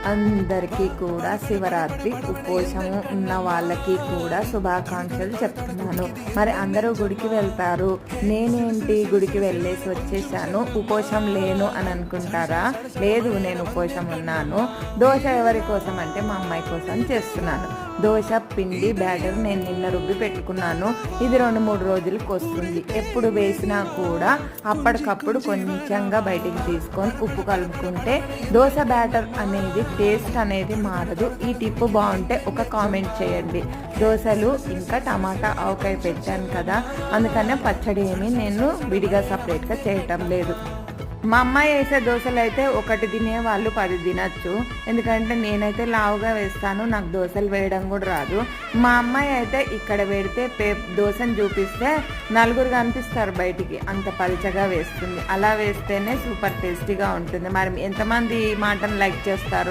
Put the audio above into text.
అందరికీ కూడా శివరాత్రి ఉపవాసము ఉన్న వాళ్ళకి కూడా శుభాకాంక్షలు చెప్తున్నాను. మరి అందరూ గుడికి వెళ్తారు, నేనేంటి గుడికి వెళ్ళేసి వచ్చేసాను, ఉపవాసం లేను అని అనుకుంటారా? లేదు, నేను ఉపవాసం ఉన్నాను. దోశ ఎవరి కోసం అంటే మా అమ్మాయి కోసం చేస్తున్నాను. దోశ పిండి బ్యాటర్ నేను నిన్న రుబ్బి పెట్టుకున్నాను. ఇది 2-3 రోజులకు వస్తుంది. ఎప్పుడు వేసినా కూడా అప్పటికప్పుడు కొంచెంగా బయటికి తీసుకొని ఉప్పు కలుపుకుంటే దోశ బ్యాటర్ అనేది టేస్ట్ అనేది మారదు. ఈ టిప్ బాగుంటే ఒక కామెంట్ చేయండి. దోశలు ఇంకా టమాటా ఆవకాయ పెట్టాను కదా, అందుకనే పచ్చడి ఏమీ నేను విడిగా సపరేట్గా చేయటం లేదు. మా అమ్మాయి వేసే దోశలు అయితే ఒకటి తినే వాళ్ళు 10 తినచ్చు. ఎందుకంటే నేనైతే లావుగా వేస్తాను, నాకు దోశలు వేయడం కూడా రాదు. మా అమ్మాయి అయితే ఇక్కడ పెడితే దోశను చూపిస్తే 4 కనిపిస్తారు బయటికి, అంత పలుచగా వేస్తుంది. అలా వేస్తేనే సూపర్ టేస్టీగా ఉంటుంది. మరి ఎంతమంది ఈ మాటను లైక్ చేస్తారు?